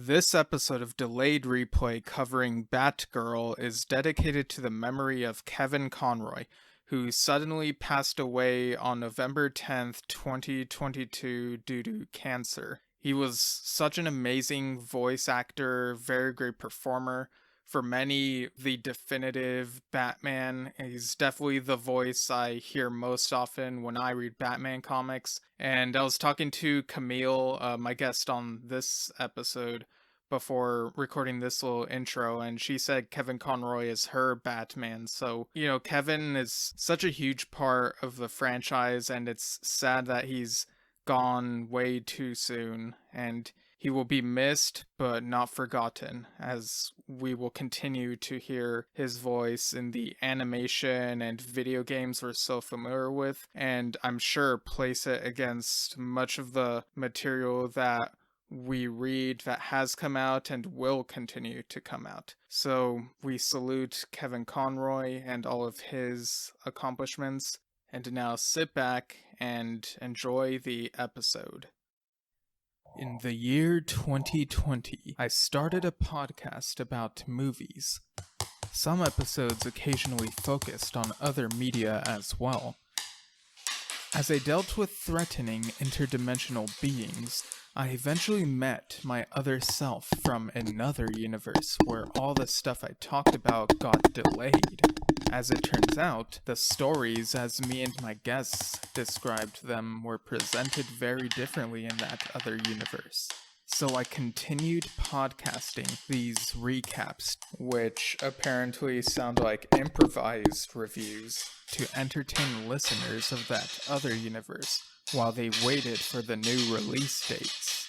This episode of Delayed Replay covering Batgirl is dedicated to the memory of Kevin Conroy, who suddenly passed away on November 10th, 2022 due to cancer. He was such an amazing voice actor, very great performer. For many, the definitive Batman. He's definitely the voice I hear most often when I read Batman comics. And I was talking to Camille, my guest on this episode, before recording this little intro, and she said Kevin Conroy is her Batman. So, Kevin is such a huge part of the franchise, and it's sad that he's gone way too soon. And he will be missed, but not forgotten, as we will continue to hear his voice in the animation and video games we're so familiar with, and I'm sure place it against much of the material that we read that has come out and will continue to come out. So we salute Kevin Conroy and all of his accomplishments, and now sit back and enjoy the episode. In the year 2020, I started a podcast about movies. Some episodes occasionally focused on other media as well. As I dealt with threatening interdimensional beings, I eventually met my other self from another universe where all the stuff I talked about got delayed. As it turns out, the stories as me and my guests described them were presented very differently in that other universe. So I continued podcasting these recaps, which apparently sound like improvised reviews, to entertain listeners of that other universe while they waited for the new release dates.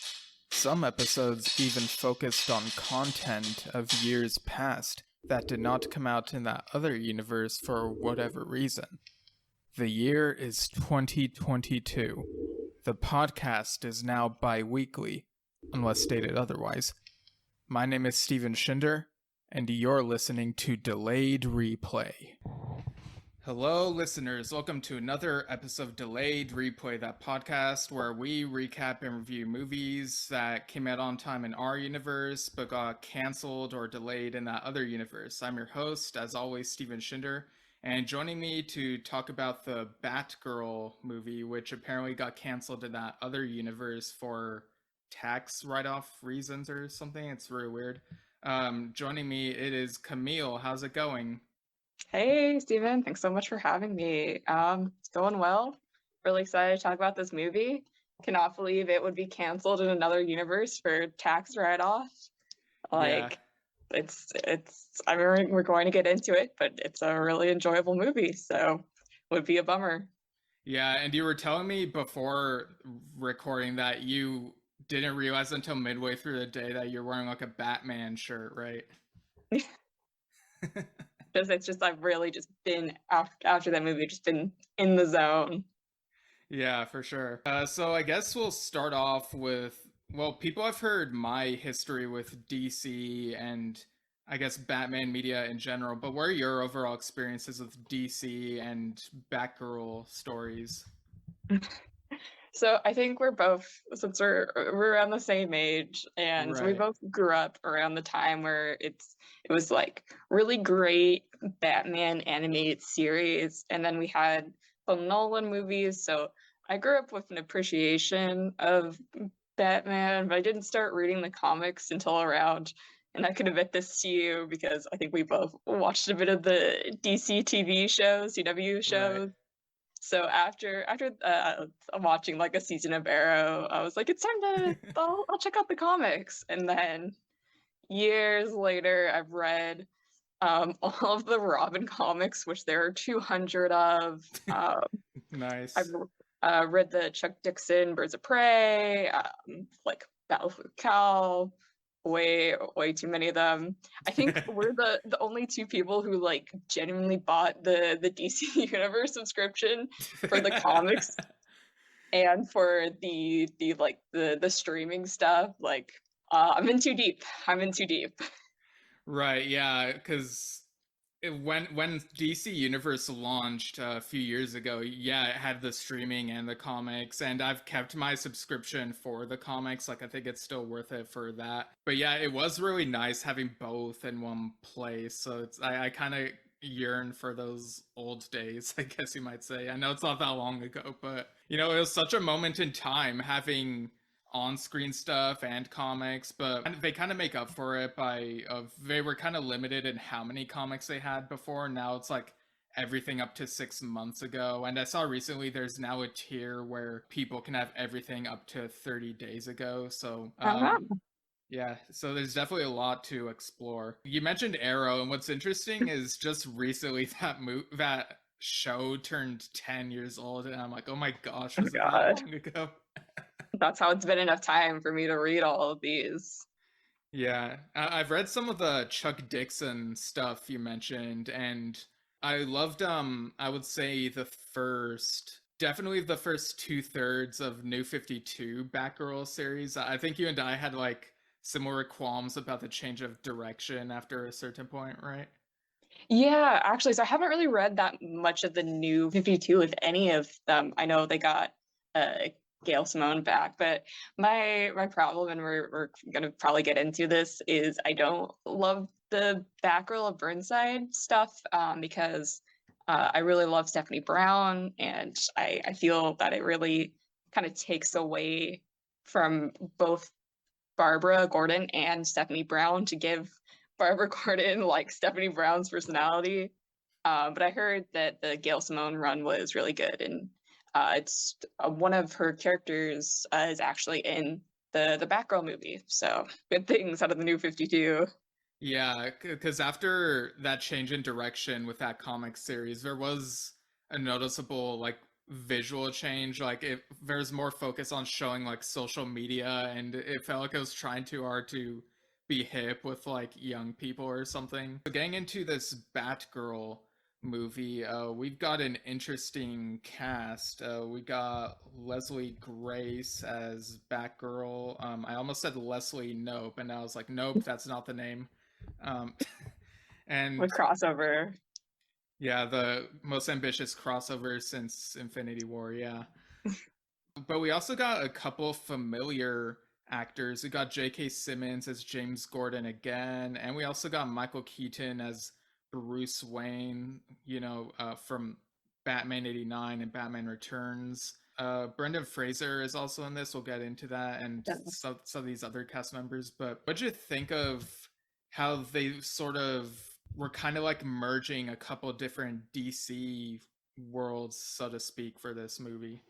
Some episodes even focused on content of years past that did not come out in that other universe for whatever reason. The year is 2022. The podcast is now bi-weekly, unless stated otherwise. My name is Steven Shinder, and you're listening to Delayed Replay. Hello, listeners. Welcome to another episode of Delayed Replay, that podcast where we recap and review movies that came out on time in our universe but got canceled or delayed in that other universe. I'm your host, as always, Steven Shinder, and joining me to talk about the Batgirl movie, which apparently got canceled in that other universe for tax write-off reasons or something. It's really weird. Joining me, it is Camille. How's it going? Hey, Steven. Thanks so much for having me. It's going well. Really excited to talk about this movie. Cannot believe it would be canceled in another universe for tax write-off. It's I mean, we're going to get into it, but it's a really enjoyable movie, so it would be a bummer. Yeah, and you were telling me before recording that you didn't realize until midway through the day that you're wearing like a Batman shirt, right? I've really just been after that movie, just been in the zone. Yeah, for sure. So I guess we'll start off with, well, people have heard my history with DC and I guess Batman media in general, but what are your overall experiences with DC and Batgirl stories? So I think since we're around the same age, and we both grew up around the time where it was like really great Batman animated series, and then we had the Nolan movies. So I grew up with an appreciation of Batman, but I didn't start reading the comics until around, and I could admit this to you because I think we both watched a bit of the DC TV shows, CW shows. Right. So after watching like a season of Arrow, I was like, it's time to I'll check out the comics. And then years later, I've read all of the Robin comics, which there are 200 of. Nice. I've read the Chuck Dixon Birds of Prey, like Battlefield Cal. Way too many of them. I think we're the only two people who like genuinely bought the DC Universe subscription for the comics and for the streaming stuff. Like I'm in too deep. Right, yeah, because when DC Universe launched a few years ago, yeah, it had the streaming and the comics, and I've kept my subscription for the comics. Like, I think it's still worth it for that. But yeah, it was really nice having both in one place. So I kind of yearn for those old days, I guess you might say. I know it's not that long ago, but it was such a moment in time having on-screen stuff and comics, but they kind of make up for it by they were kind of limited in how many comics they had before. Now it's like everything up to 6 months ago, and I saw recently there's now a tier where people can have everything up to 30 days ago. So Uh-huh. yeah, so there's definitely a lot to explore. You mentioned Arrow, and what's interesting is just recently that show turned 10 years old, and I'm like, oh my gosh, Oh was it that God. long ago? That's how it's been enough time for me to read all of these. Yeah, I've read some of the Chuck Dixon stuff you mentioned, and I loved I would say definitely the first 2/3 of New 52 Batgirl series. I think you and I had like similar qualms about the change of direction after a certain point, right? Yeah, actually, so I haven't really read that much of the new 52 with any of them. I know they got uh Gail Simone back, but my problem, and we're gonna probably get into this, is I don't love the Batgirl of Burnside stuff, because I really love Stephanie Brown, and I feel that it really kind of takes away from both Barbara Gordon and Stephanie Brown to give Barbara Gordon like Stephanie Brown's personality. But I heard that the Gail Simone run was really good, and it's one of her characters is actually in the Batgirl movie. So good things out of the New 52. Yeah, because after that change in direction with that comic series, there was a noticeable like visual change. Like there's more focus on showing like social media, and it felt like it was trying too hard to be hip with like young people or something. So getting into this Batgirl movie, we've got an interesting cast. We got Leslie Grace as Batgirl. I almost said Leslie Nope, and I was like, nope, that's not the name. um, With and crossover. yeah, the most ambitious crossover since Infinity War. Yeah, but we also got a couple familiar actors. We got J.K. Simmons as James Gordon again, and we also got Michael Keaton as Bruce Wayne. From Batman '89 and Batman Returns. Brendan Fraser is also in this. We'll get into that, and some of these other cast members. But what'd you think of how they sort of were kind of like merging a couple different DC worlds, so to speak, for this movie?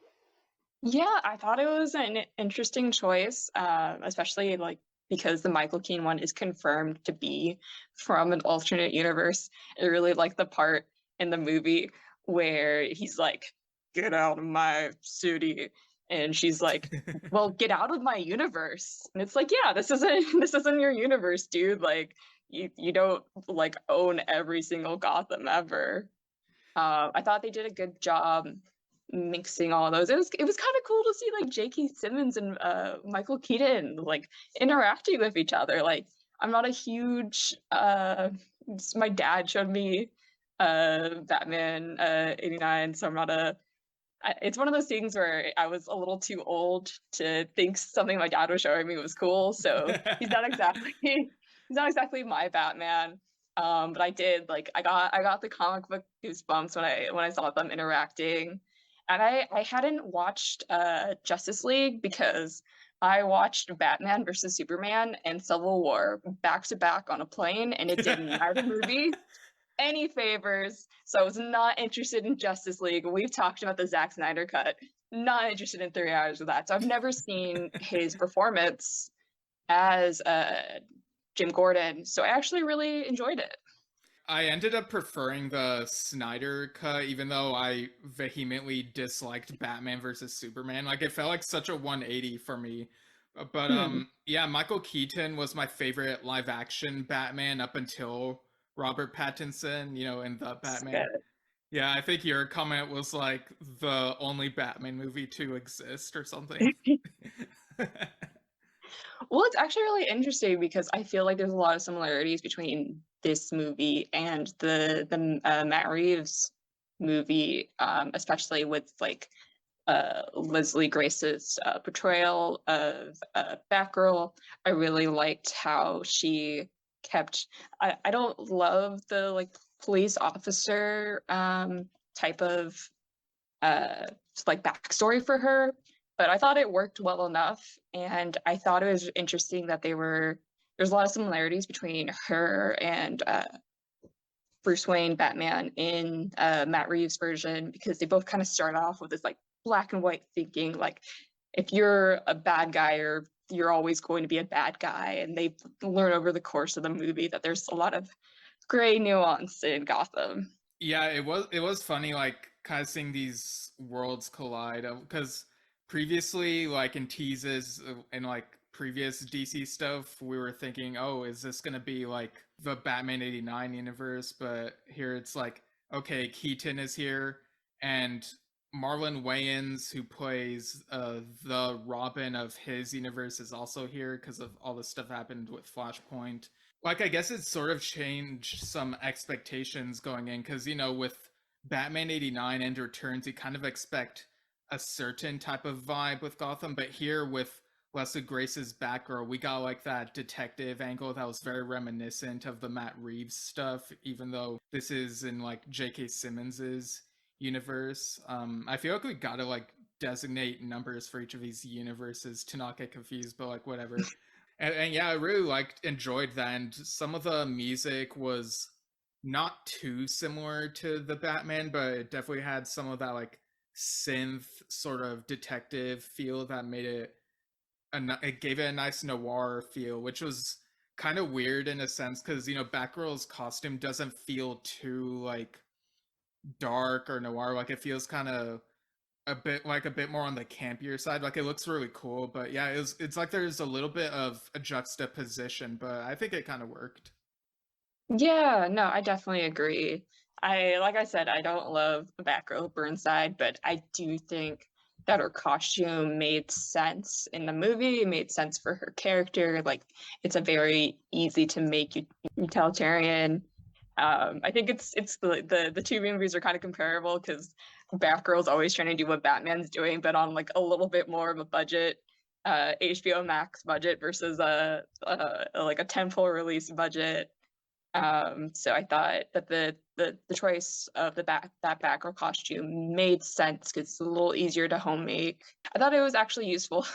Yeah, I thought it was an interesting choice, especially like because the Michael Keane one is confirmed to be from an alternate universe. I really like the part in the movie where he's like, "Get out of my city," and she's like, "Well, get out of my universe." And it's like, "Yeah, this isn't this isn't your universe, dude. Like, you don't like own every single Gotham ever." I thought they did a good job mixing all of those. It was kind of cool to see like J.K. Simmons and Michael Keaton like interacting with each other. Like I'm not a huge my dad showed me Batman '89, so I'm not a it's one of those things where I was a little too old to think something my dad was showing me was cool. So he's not exactly he's not exactly my Batman. But I did like I got the comic book goosebumps when I saw them interacting. And I hadn't watched Justice League because I watched Batman versus Superman and Civil War back to back on a plane, and it did neither movie any favors. So I was not interested in Justice League. We've talked about the Zack Snyder cut. Not interested in 3 hours of that. So I've never seen his performance as Jim Gordon. So I actually really enjoyed it. I ended up preferring the Snyder cut, even though I vehemently disliked Batman versus Superman. Like it felt like such a 180 for me. But Hmm. yeah, Michael Keaton was my favorite live action Batman up until Robert Pattinson, in the It's Batman. good. Yeah, I think your comment was like the only Batman movie to exist or something. Well, it's actually really interesting because I feel like there's a lot of similarities between this movie and the Matt Reeves movie, especially with like Leslie Grace's portrayal of Batgirl. I really liked how she kept. I don't love the like police officer type of uh, like backstory for her, but I thought it worked well enough, and I thought it was interesting that there's a lot of similarities between her and Bruce Wayne Batman in Matt Reeves' version, because they both kind of start off with this like black and white thinking, like if you're a bad guy or you're always going to be a bad guy, and they learn over the course of the movie that there's a lot of gray nuance in Gotham. Yeah, it was funny, like kind of seeing these worlds collide, because previously, like in teases and like previous DC stuff, we were thinking, oh, is this gonna be like the Batman '89 universe? But here it's like, okay, Keaton is here, and Marlon Wayans, who plays the Robin of his universe, is also here because of all the stuff happened with Flashpoint. Like, I guess it sort of changed some expectations going in, because with Batman '89 and Returns, you kind of expect a certain type of vibe with Gotham, but here with Leslie Grace's Batgirl, we got like that detective angle that was very reminiscent of the Matt Reeves stuff, even though this is in like J.K. Simmons's universe. I feel like we gotta like designate numbers for each of these universes to not get confused, but like whatever. And yeah, I really enjoyed that, and some of the music was not too similar to the Batman, but it definitely had some of that like synth sort of detective feel that made it gave it a nice noir feel, which was kind of weird in a sense, because Batgirl's costume doesn't feel too like dark or noir. Like it feels kind of a bit more on the campier side. Like it looks really cool, but yeah, it's like there's a little bit of a juxtaposition, but I think it kind of worked. Yeah, no, I definitely agree. Like I said, I don't love Batgirl Burnside, but I do think that her costume made sense in the movie. It made sense for her character. Like, it's a very easy to make utilitarian. I think it's the two movies are kind of comparable because Batgirl's always trying to do what Batman's doing, but on like a little bit more of a budget, HBO Max budget versus like a tentpole release budget. So I thought that the choice of that Batgirl costume made sense because it's a little easier to home make. I thought it was actually useful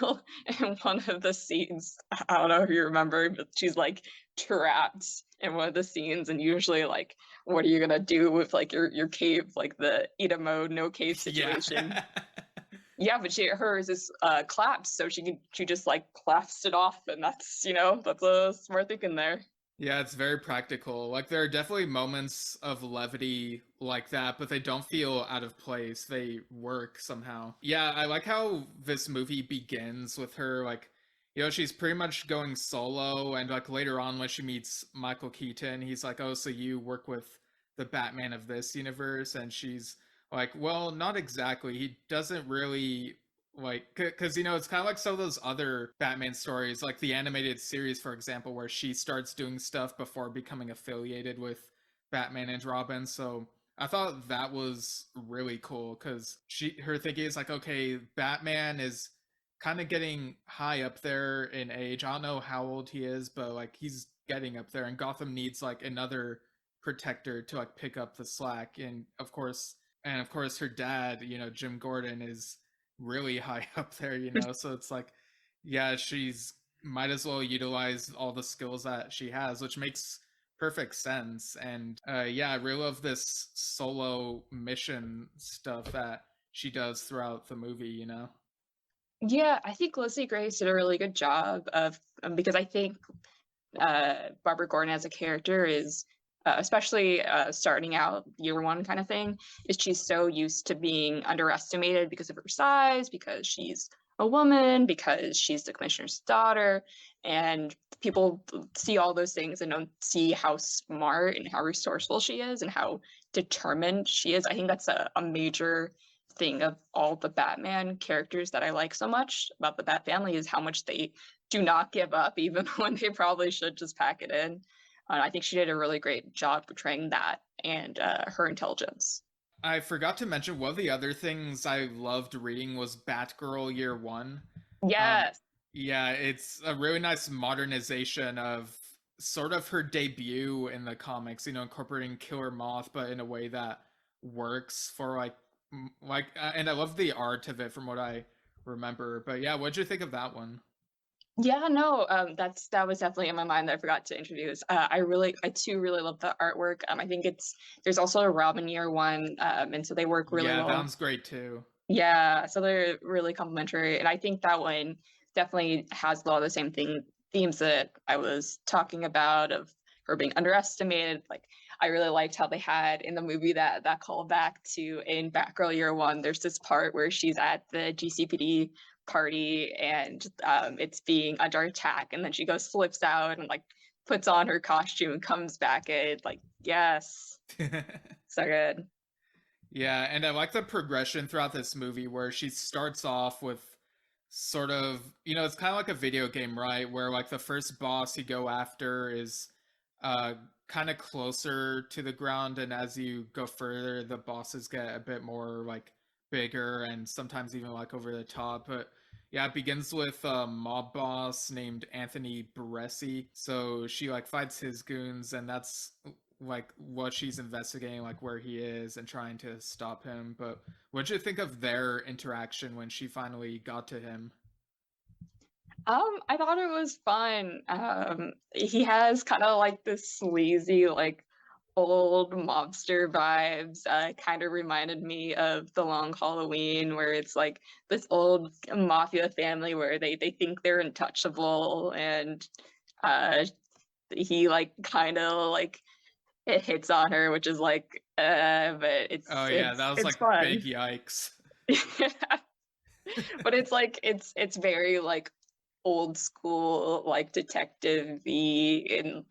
in one of the scenes. I don't know if you remember, but she's like trapped in one of the scenes, and usually like, what are you gonna do with like your cave, like the Ida mode, no cave Yeah. situation? Yeah, but hers is collapsed, so she just like collapsed it off, and that's a smart thinking there. Yeah, it's very practical. Like there are definitely moments of levity like that, but they don't feel out of place. They work somehow. Yeah, I like how this movie begins with her like she's pretty much going solo, and like later on when she meets Michael Keaton, he's like, "Oh, so you work with the Batman of this universe?" And she's like, "Well, not exactly. He doesn't really like because it's kind of like some of those other Batman stories, like the animated series, for example, where she starts doing stuff before becoming affiliated with Batman and Robin. So I thought that was really cool, because her thinking is like, okay, Batman is kind of getting high up there in age. I don't know how old he is, but like he's getting up there, and Gotham needs like another protector to like pick up the slack. And of course her dad, Jim Gordon, is really high up there, so it's like, yeah, she's might as well utilize all the skills that she has, which makes perfect sense. And yeah, I really love this solo mission stuff that she does throughout the movie. Yeah, I think Leslie Grace did a really good job of because I think Barbara Gordon as a character is, especially starting out year one kind of thing, is she's so used to being underestimated because of her size, because she's a woman, because she's the commissioner's daughter, and people see all those things and don't see how smart and how resourceful she is and how determined she is. I think that's a major thing of all the Batman characters that I like so much about the Bat family, is how much they do not give up, even when they probably should just pack it in. I think she did a really great job portraying that and her intelligence. I forgot to mention one of the other things I loved reading was Batgirl Year One. Um, Yes. yeah, it's a really nice modernization of sort of her debut in the comics. Incorporating Killer Moth, but in a way that works for and I love the art of it from what I remember. But yeah, what'd you think of that one? Yeah, no, that was definitely in my mind that I forgot to introduce. I too really love the artwork. I think there's also a Robin Year One, and so they work really Yeah, that well. one's great too. Yeah, so they're really complementary, and I think that one definitely has a lot of the same themes that I was talking about of her being underestimated. Like I really liked how they had in the movie that callback to in Batgirl Year One. There's this part where she's at the GCPD party and it's being under attack, and then she goes flips out and like puts on her costume and comes back. It like yes, so good. Yeah, and I like the progression throughout this movie where she starts off with sort of, it's kind of like a video game, right? Where like the first boss you go after is uh kind of closer to the ground, and as you go further, the bosses get a bit more like bigger and sometimes even like over the top. But yeah, it begins with a mob boss named Anthony Baresi. So she like fights his goons, and that's like what she's investigating, like where he is and trying to stop him. But what'd you think of their interaction when she finally got to him? I thought it was fun. He has kind of like this sleazy, like old mobster vibes. Kind of reminded me of The Long Halloween, where it's like this old mafia family where they think they're untouchable, and uh, he like kind of like it hits on her, which is like, but Oh yeah, that was it's like fun. big yikes. But it's like it's very like old school like detective y and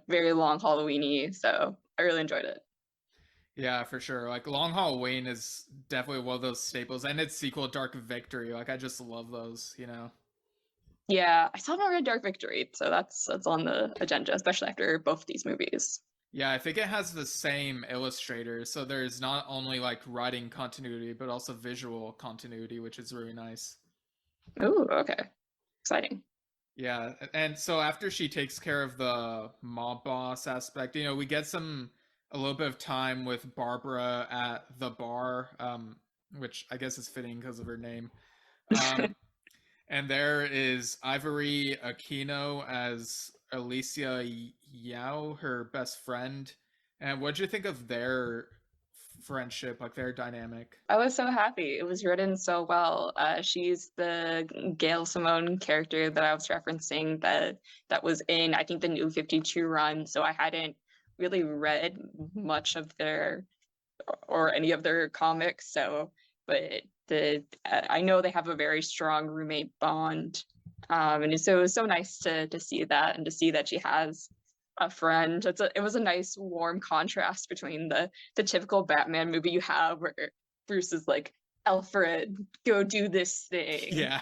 very long Halloweeny. So I really enjoyed it. Yeah, for sure. Like Long Halloween is definitely one of those staples, and its sequel, Dark Victory. Like I just love those. Yeah, I still haven't read Dark Victory, so that's on the agenda, especially after both these movies. Yeah, I think it has the same illustrator, so there's not only like writing continuity, but also visual continuity, which is really nice. Ooh, okay. Exciting. Yeah, and so after she takes care of the mob boss aspect, we get a little bit of time with Barbara at the bar, which I guess is fitting because of her name. Um, and there is Ivory Aquino as Alicia Yao, her best friend. And what'd you think of their friendship, like their dynamic? I was so happy. It was written so well. She's the Gail Simone character that I was referencing that was in I think the New 52 run. So I hadn't really read much of their or any of their comics. So, but the I know they have a very strong roommate bond, and so it was so nice to see that and to see that she has a friend. It was a nice warm contrast between the typical Batman movie you have where Bruce is like, Alfred, go do this thing, Yeah.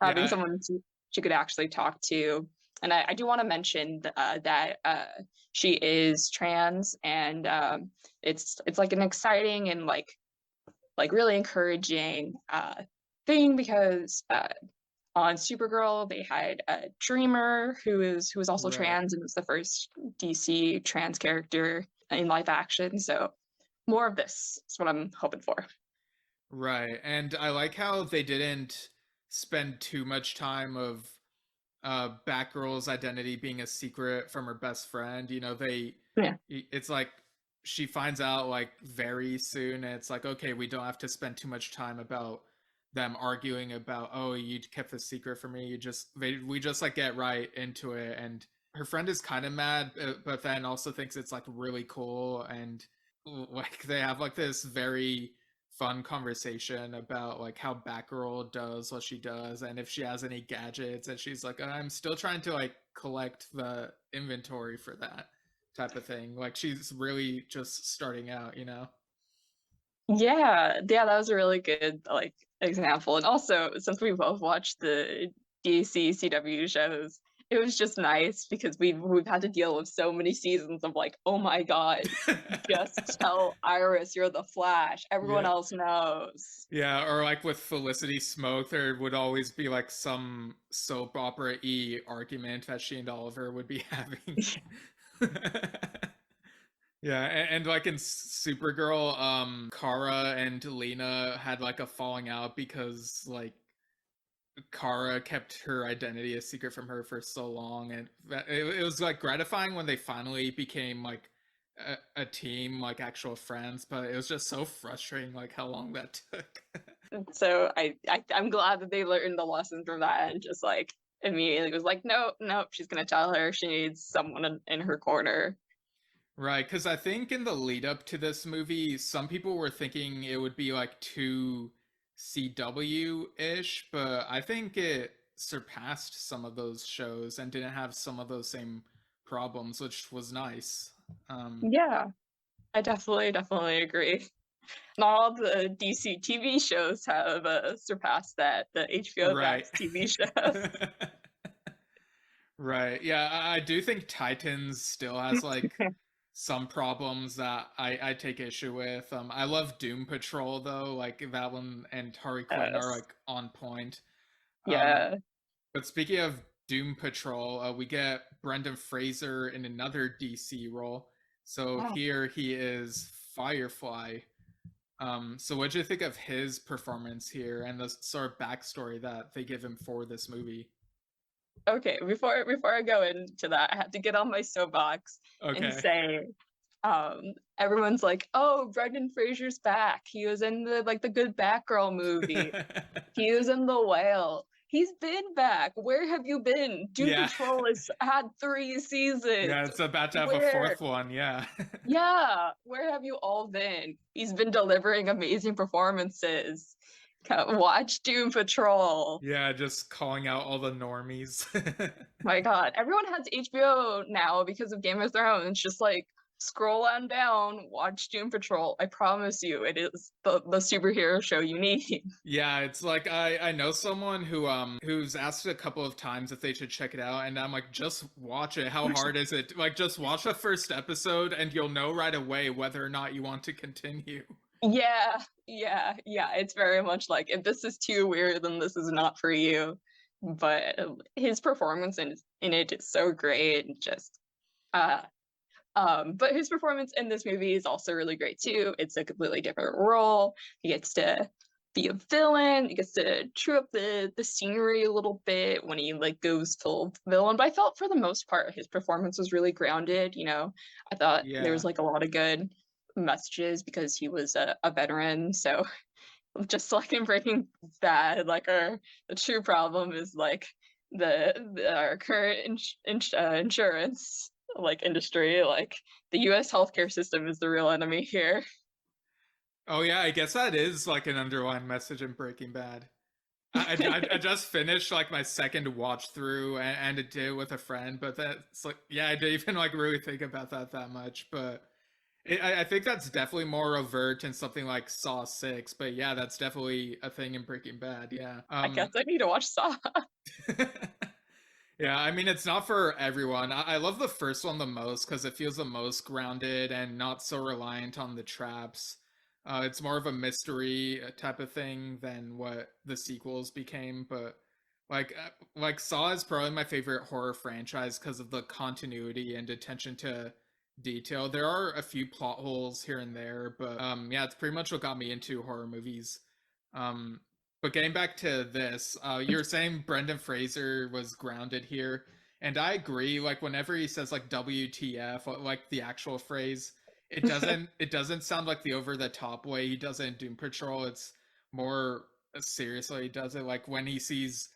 having Yeah, someone she could actually talk to. And I do want to mention that she is trans, and it's like an exciting and like really encouraging thing because on Supergirl they had a Dreamer who is also right. trans and was the first DC trans character in live action. So more of this is what I'm hoping for. Right. And I like how they didn't spend too much time of Batgirl's identity being a secret from her best friend. Yeah. It's like she finds out like very soon, and it's like, okay, we don't have to spend too much time about them arguing about, oh, you kept the secret from me. We just like get right into it. And her friend is kind of mad, but then also thinks it's like really cool. And like they have like this very fun conversation about like how Batgirl does what she does and if she has any gadgets, and she's like, I'm still trying to like collect the inventory for that type of thing. Like she's really just starting out. Yeah, that was a really good example. And also, since we both watched the DC CW shows, it was just nice because we've had to deal with so many seasons of like, oh my god, just tell Iris you're the Flash. Everyone Yeah. else knows. Yeah, or like with Felicity Smoke, there would always be like some soap opera-y argument that she and Oliver would be having. Yeah, and like in Supergirl, Kara and Lena had like a falling out because like Kara kept her identity a secret from her for so long, and it was like gratifying when they finally became like a team, like actual friends. But it was just so frustrating, like how long that took. So I'm glad that they learned the lesson from that and just like immediately was like, nope, nope, she's gonna tell her she needs someone in her corner. Right, because I think in the lead up to this movie, some people were thinking it would be like too CW-ish, but I think it surpassed some of those shows and didn't have some of those same problems, which was nice. Yeah, I definitely agree. Not all the DC TV shows have surpassed that, the HBO Right. Max TV shows. Right. Yeah, I do think Titans still has like some problems that I take issue with. I love Doom Patrol though, like that one and Harley Quinn are Yes. like on point. Um, Yeah. but speaking of Doom Patrol, we get Brendan Fraser in another DC role. So Wow. here he is Firefly. So what do you think of his performance here and the sort of backstory that they give him for this movie? Okay, before I go into that, I have to get on my soapbox and Okay. say, everyone's like, "Oh, Brendan Fraser's back. He was in the good Batgirl movie. He was in The Whale. He's been back. Where have you been? Doom Yeah. Patrol has had 3 Yeah, seasons. it's about to have a Where? fourth one, yeah. Yeah, where have you all been? He's been delivering amazing performances. Watch Doom Patrol. Yeah, just calling out all the normies. My God, everyone has HBO now because of Game of Thrones. Just like scroll on down, watch Doom Patrol. I promise you, it is the superhero show you need. Yeah, it's like I know someone who's asked a couple of times if they should check it out, and I'm like, just watch it. How hard is it? Like, just watch the first episode, and you'll know right away whether or not you want to continue. Yeah, yeah. It's very much like if this is too weird, then this is not for you. But his performance in it is so great. And just uh but his performance in this movie is also really great too. It's a completely different role. He gets to be a villain. He gets to chew up the scenery a little bit when he like goes full villain. But I felt for the most part his performance was really grounded. I thought there was Yeah. like a lot of good messages because he was a veteran. So just like in Breaking Bad, like the true problem is like our current insurance like industry, like the U.S. healthcare system is the real enemy here. Oh yeah, I guess that is like an underlying message in Breaking Bad. I just finished like my second watch through and it did with a friend, but that's like yeah, I didn't even like really think about that much, but I think that's definitely more overt in something like Saw 6, but yeah, that's definitely a thing in Breaking Bad. Yeah. I guess I need to watch Saw. Yeah, I mean, it's not for everyone. I love the first one the most because it feels the most grounded and not so reliant on the traps. It's more of a mystery type of thing than what the sequels became. But like Saw is probably my favorite horror franchise because of the continuity and attention to detail. There are a few plot holes here and there, but yeah, it's pretty much what got me into horror movies. Um, but getting back to this, you were saying Brendan Fraser was grounded here, and I agree. Like whenever he says like WTF, like the actual phrase, it doesn't sound like the over the top way he does it in Doom Patrol. It's more seriously he does it. Like when he sees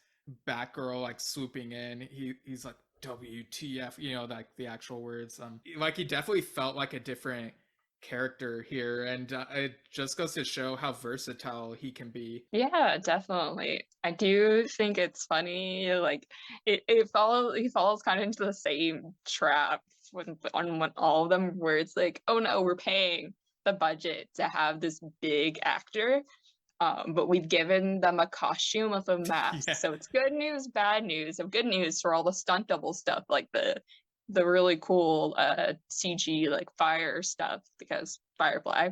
Batgirl like swooping in, he's like WTF, like the actual words. Like he definitely felt like a different character here, and it just goes to show how versatile he can be. Yeah, definitely. I do think it's funny. Like he follows kind of into the same trap when all of them where it's like, oh no, we're paying the budget to have this big actor. but we've given them a costume with a mask. Yeah. So it's good news, bad news. So good news for all the stunt double stuff, like the really cool CG like fire stuff, because Firefly.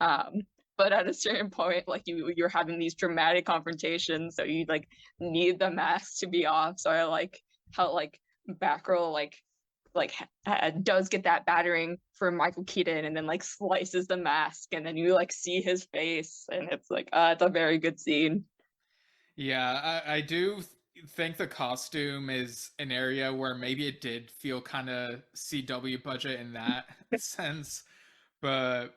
Um, but at a certain point, like you're having these dramatic confrontations, so you like need the mask to be off. So I like how like Batgirl does get that battering from Michael Keaton, and then like slices the mask, and then you like see his face, and it's like it's a very good scene. Yeah, I do think the costume is an area where maybe it did feel kind of CW budget in that sense, but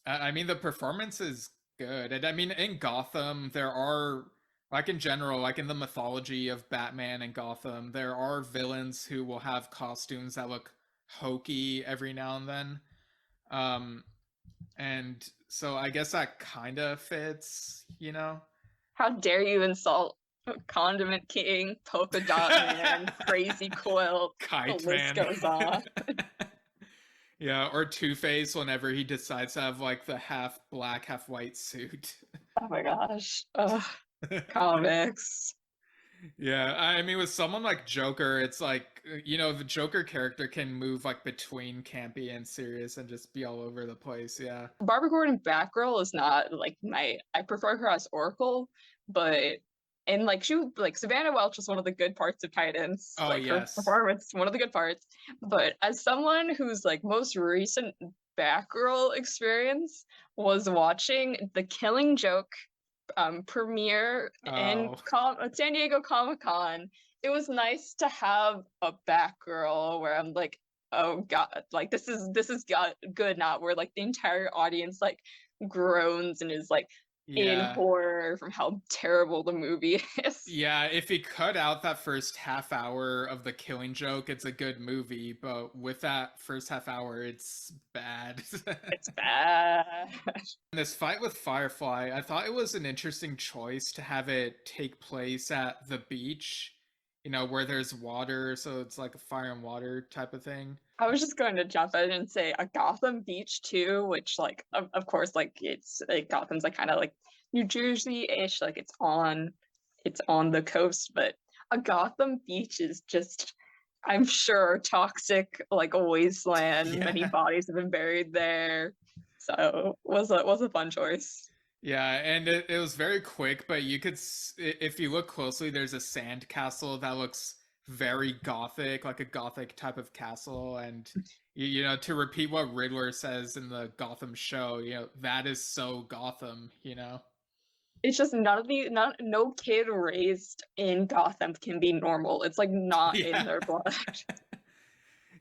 I mean the performance is good. And I mean in Gotham there are, like in general, like in the mythology of Batman and Gotham, there are villains who will have costumes that look hokey every now and then. Um and so I guess that kind of fits, you know. How dare you insult Condiment King, Polka Dot Man, Crazy Quilt, the Kite list Man. goes on. Yeah, or Two-Face whenever he decides to have like the half black, half white suit. Oh my gosh. Ugh, comics. Yeah, I mean, with someone like Joker, it's like, the Joker character can move like between campy and serious and just be all over the place. Yeah. Barbara Gordon Batgirl is not like I prefer her as Oracle, but and like like Savannah Welch was one of the good parts of Titans, Oh, like her yes. performance, one of the good parts. But as someone whose like most recent Batgirl experience was watching the Killing Joke premiere in Oh, San Diego Comic-Con, it was nice to have a Batgirl where I'm like, oh god, like this is good, not where like the entire audience like groans and is like in yeah. horror from how terrible the movie is. Yeah, if he cut out that first half hour of the Killing Joke, it's a good movie, but with that first half hour, it's bad. It's bad. This fight with Firefly, I thought it was an interesting choice to have it take place at the beach, where there's water, so it's like a fire and water type of thing. I was just going to jump in and say a Gotham Beach too, which like of course like it's like Gotham's like kind of like New Jersey-ish, like it's on the coast, but a Gotham Beach is just, I'm sure, toxic like a wasteland. Many Yeah. bodies have been buried there. So was a fun choice. Yeah, and it was very quick, but you could, if you look closely, there's a sand castle that looks very gothic, like a gothic type of castle. And, to repeat what Riddler says in the Gotham show, that is so Gotham. It's just no kid raised in Gotham can be normal. It's like not in Yeah. their blood.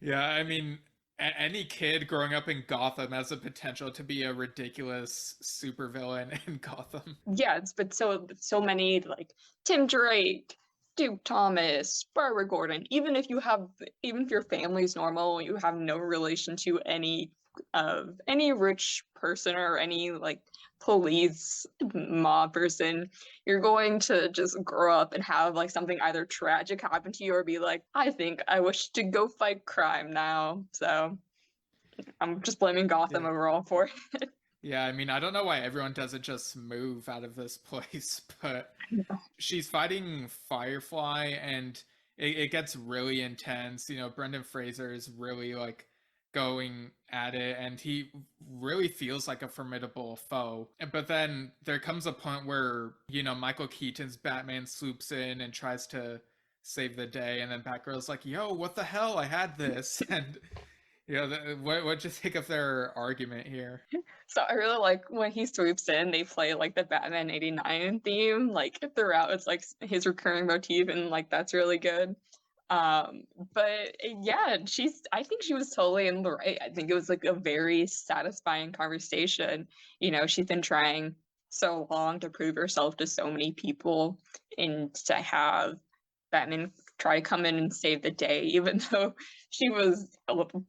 Yeah, I mean, any kid growing up in Gotham has the potential to be a ridiculous supervillain in Gotham. Yeah, but so many like Tim Drake, Duke Thomas, Barbara Gordon. Even if your family's normal, you have no relation to any rich person or any like police mob person, you're going to just grow up and have like something either tragic happen to you or be like, I think I wish to go fight crime now. So I'm just blaming Gotham Yeah. overall for it. Yeah, I mean, I don't know why everyone doesn't just move out of this place, but she's fighting Firefly and it gets really intense. Brendan Fraser is really like going at it and he really feels like a formidable foe. But then there comes a point where, Michael Keaton's Batman swoops in and tries to save the day, and then Batgirl's like, yo, what the hell? I had this. And what'd you think of their argument here? So I really like when he swoops in, they play like the Batman 89 theme, like throughout. It's like his recurring motif, and like that's really good. But yeah, I think she was totally in the right. I think it was like a very satisfying conversation. She's been trying so long to prove herself to so many people, and to have Batman try to come in and save the day, even though she was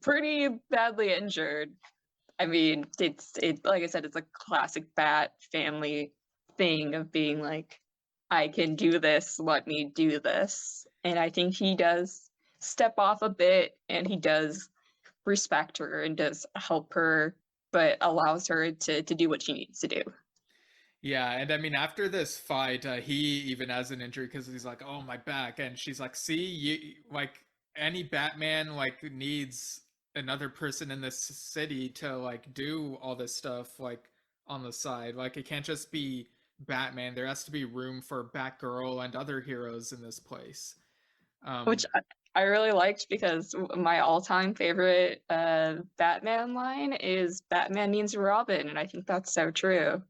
pretty badly injured. I mean, it like I said, it's a classic Bat family thing of being like, I can do this, let me do this. And I think he does step off a bit, and he does respect her and does help her, but allows her to do what she needs to do. Yeah, and I mean, after this fight, he even has an injury because he's like, "Oh, my back," and she's like, "See, you like any Batman like needs another person in this city to like do all this stuff like on the side. Like it can't just be Batman. There has to be room for Batgirl and other heroes in this place." Which Um, I really liked because my all-time favorite Batman line is Batman needs Robin, and I think that's so true.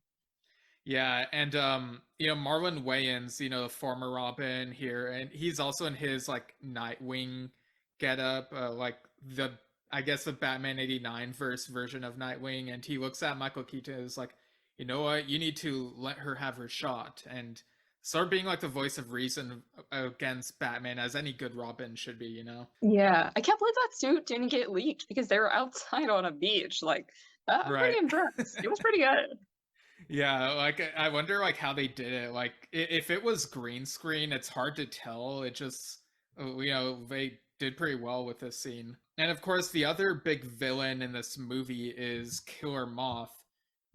Yeah, and Marlon Wayans, the former Robin here, and he's also in his like Nightwing getup, like the I guess the Batman '89 version of Nightwing, and he looks at Michael Keaton and is like, you know what, you need to let her have her shot, and start being like the voice of reason against Batman, as any good Robin should be. Yeah, I can't believe that suit didn't get leaked because they were outside on a beach. Like, I'm pretty Right. impressed. It was pretty good. Yeah, like I wonder like how they did it. Like if it was green screen, it's hard to tell. It just they did pretty well with this scene. And of course, the other big villain in this movie is Killer Moth,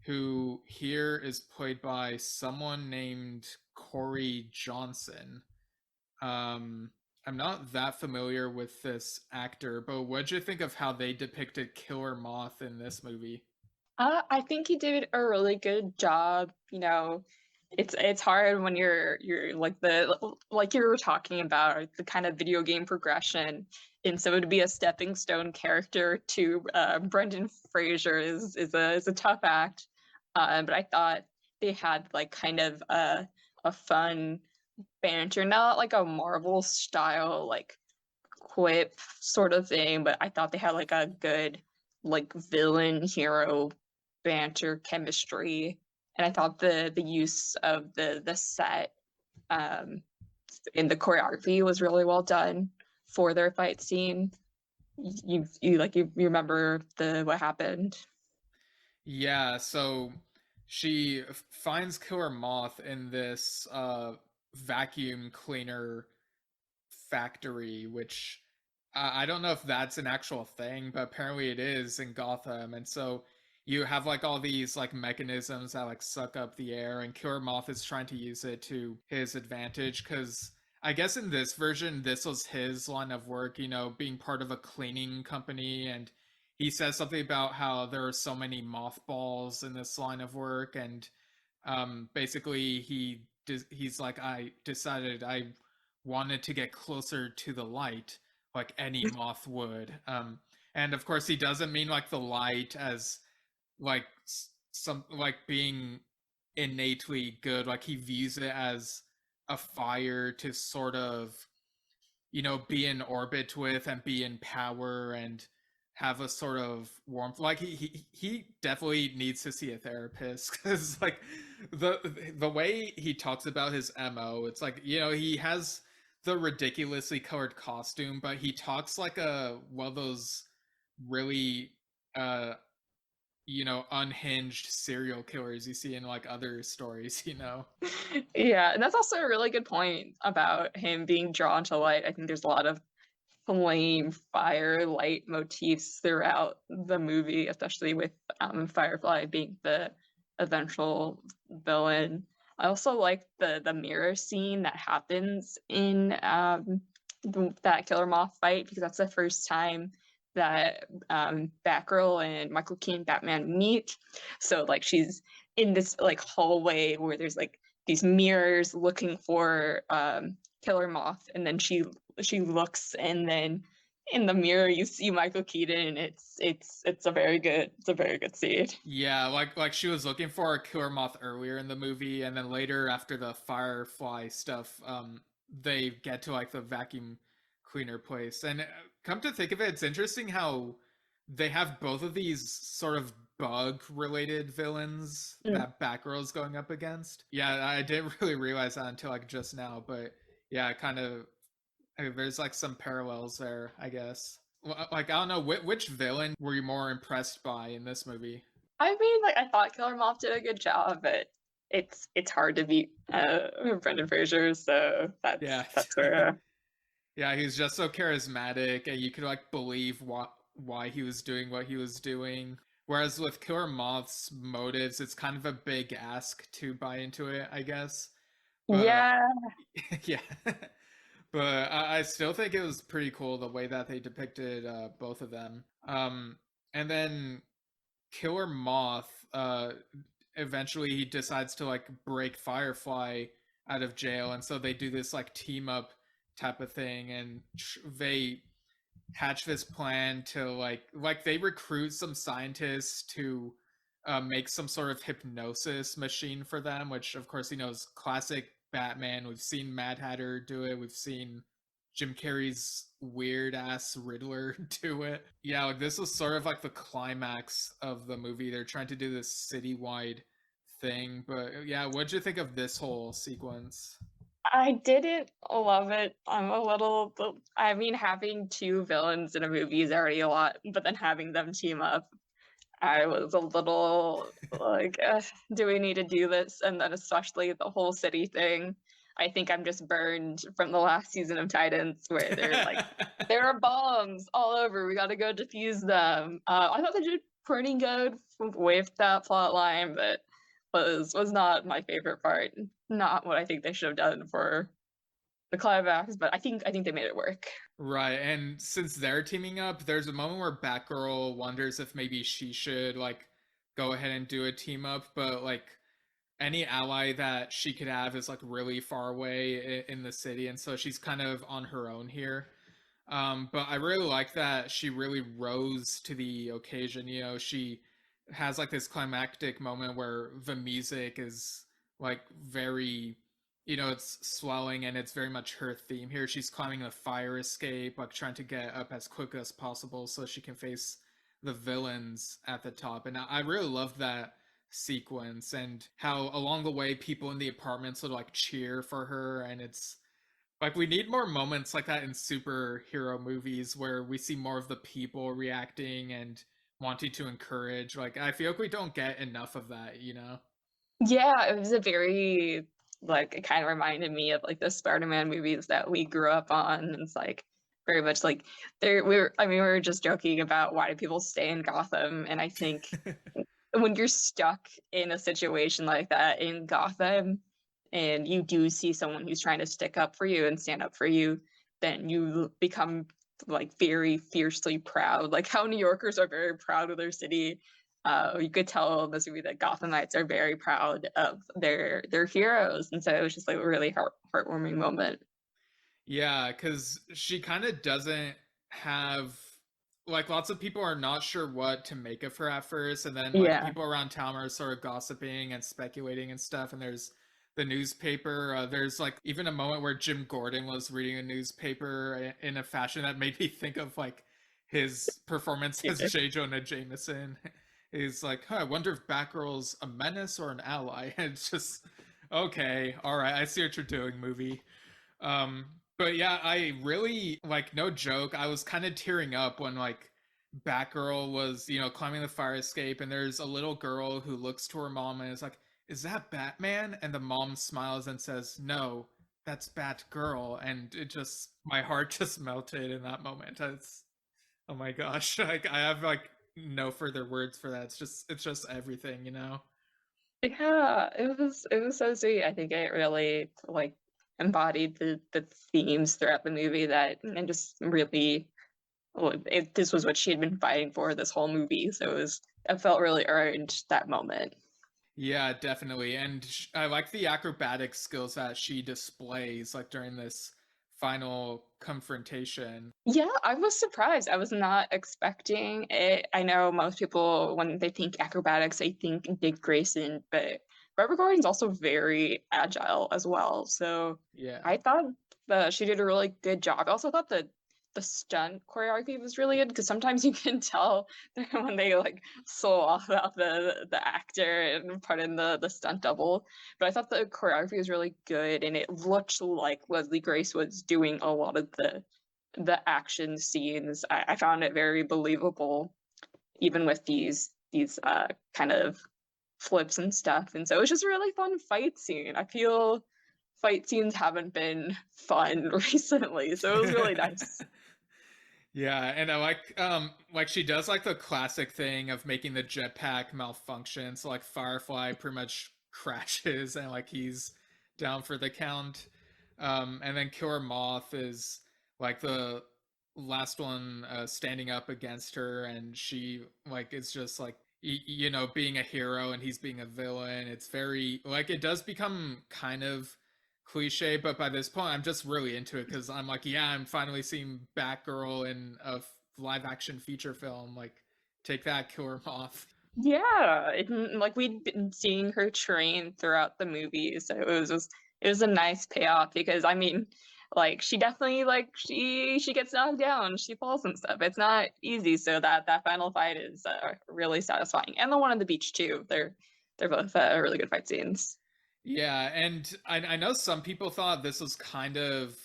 who here is played by someone named Corey Johnson. Um I'm not that familiar with this actor, but what'd you think of how they depicted Killer Moth in this movie? I think he did a really good job. It's hard when you're like you were talking about the kind of video game progression, and so to be a stepping stone character to Brendan Fraser is a tough act. But I thought they had like kind of a fun banter, not like a Marvel style like quip sort of thing, but I thought they had like a good like villain hero banter chemistry. And I thought the use of the set um in the choreography was really well done for their fight scene. You remember the what happened? Yeah, so she finds Killer Moth in this vacuum cleaner factory, which I don't know if that's an actual thing, but apparently it is in Gotham. And so you have like all these like mechanisms that like suck up the air, and Killer Moth is trying to use it to his advantage because I guess in this version, this was his line of work, being part of a cleaning company. And he says something about how there are so many mothballs in this line of work. And basically, he's like, I decided I wanted to get closer to the light like any moth would. And of course, he doesn't mean like the light as like some like being innately good. Like he views it as a fire to sort of be in orbit with and be in power and have a sort of warmth. Like he definitely needs to see a therapist because like the way he talks about his mo, it's like he has the ridiculously colored costume, but he talks like a one of those really uh unhinged serial killers you see in like other stories. Yeah, and that's also a really good point about him being drawn to light. I think there's a lot of flame, fire, light motifs throughout the movie, especially with Firefly being the eventual villain. I also like the mirror scene that happens in that Killer Moth fight because that's the first time that Batgirl and Michael Keaton Batman meet. So like she's in this like hallway where there's like these mirrors looking for Killer Moth, and then she looks, and then in the mirror you see Michael Keaton, and it's a very good scene. Yeah, like she was looking for a killer moth earlier in the movie, and then later after the Firefly stuff, they get to like the vacuum cleaner place. And come to think of it, it's interesting how they have both of these sort of bug related villains Mm. that Batgirl's going up against. Yeah, I didn't really realize that until like just now, but yeah, kind of there's like some parallels there, I guess. Like I don't know, which villain were you more impressed by in this movie? I mean, like I thought Killer Moth did a good job, but it's hard to beat Brendan Fraser, so Yeah. that's where Yeah, he was just so charismatic and you could like believe why he was doing what he was doing. Whereas with Killer Moth's motives, it's kind of a big ask to buy into it, I guess. But Yeah, yeah, but I still think it was pretty cool the way that they depicted both of them. And then Killer Moth, eventually he decides to like break Firefly out of jail, and so they do this like team up type of thing, and they hatch this plan to like they recruit some scientists to make some sort of hypnosis machine for them, which of course is classic Batman. We've seen Mad Hatter do it. We've seen Jim Carrey's weird ass Riddler do it. Yeah, like this was sort of like the climax of the movie. They're trying to do this citywide thing, but yeah, what'd you think of this whole sequence? I didn't love it. I'm a little, I mean, having two villains in a movie is already a lot, but then having them team up, I was a little like, do we need to do this? And then especially the whole city thing. I think I'm just burned from the last season of Titans where they're like, there are bombs all over. We got to go defuse them. I thought they did pretty good with that plot line, but was not my favorite part. Not what I think they should have done for the climax, but I think they made it work. Right, and since they're teaming up, there's a moment where Batgirl wonders if maybe she should like go ahead and do a team up, but like any ally that she could have is like really far away in the city, and so she's kind of on her own here. But I really like that she really rose to the occasion. She has like this climactic moment where the music is like very, it's swelling and it's very much her theme here. She's climbing a fire escape, like trying to get up as quick as possible so she can face the villains at the top. And I really loved that sequence and how along the way people in the apartments would like cheer for her, and it's like we need more moments like that in superhero movies where we see more of the people reacting and wanting to encourage. Like I feel like we don't get enough of that. Yeah, it was a very like it kind of reminded me of like the Spider-Man movies that we grew up on. It's like very much like there we were I mean we were just joking about why do people stay in Gotham, and I think when you're stuck in a situation like that in Gotham and you do see someone who's trying to stick up for you and stand up for you, then you become like very fiercely proud. Like how New Yorkers are very proud of their city. You could tell in this movie that Gothamites are very proud of their heroes, and so it was just like a really heartwarming moment. Yeah, because she kind of doesn't have like lots of people are not sure what to make of her at first, and then like Yeah, people around town are sort of gossiping and speculating and stuff. And there's the newspaper. There's like even a moment where Jim Gordon was reading a newspaper in a fashion that made me think of like his performance as J. Jonah Jameson. He's like, huh, I wonder if Batgirl's a menace or an ally. And it's just okay, all right, I see what you're doing, movie. Um, but yeah, I really like no joke. I was kind of tearing up when like Batgirl was, climbing the fire escape, and there's a little girl who looks to her mom and is like, "Is that Batman?" And the mom smiles and says, "No, that's Batgirl." And it just my heart just melted in that moment. It's oh my gosh, like I have like no further words for that. It's just everything. yeah, it was so sweet. I think it really like embodied the themes throughout the movie that and just really this was what she had been fighting for this whole movie. So it felt really earned that moment. Yeah, definitely. And I like the acrobatic skills that she displays like during this final confrontation. Yeah, I was surprised. I was not expecting it. I know most people, when they think acrobatics, they think Dick Grayson, but Barbara Gordon's also very agile as well. So Yeah. I thought she did a really good job. I also thought the stunt choreography was really good because sometimes you can tell when they like slow off about the actor and put in the stunt double. But I thought the choreography was really good, and it looked like Leslie Grace was doing a lot of the action scenes. I found it very believable, even with these kind of flips and stuff. And so it was just a really fun fight scene. I feel fight scenes haven't been fun recently, so it was really nice. Yeah, and I like she does like the classic thing of making the jetpack malfunction. So like Firefly pretty much crashes and like he's down for the count. And then Killer Moth is like the last one standing up against her, and she like it's just like you know, being a hero and he's being a villain. It's very like it does become kind of cliche, but by this point I'm just really into it because I'm like, yeah, I'm finally seeing Batgirl in a live action feature film. Like, take that, Killer Moth. Yeah, like we'd been seeing her train throughout the movie, so it was a nice payoff because I mean, like she definitely like she gets knocked down, she falls and stuff. It's not easy, so that final fight is really satisfying, and the one on the beach too. They're both really good fight scenes. Yeah, and I know some people thought this was kind of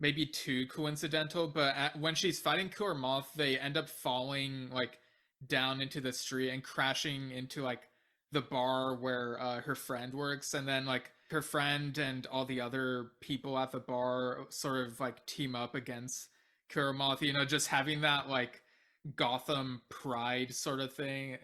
maybe too coincidental, but when she's fighting Killer Moth, they end up falling like down into the street and crashing into like the bar where her friend works, and then like her friend and all the other people at the bar sort of like team up against Killer Moth. You know, just having that like Gotham pride sort of thing.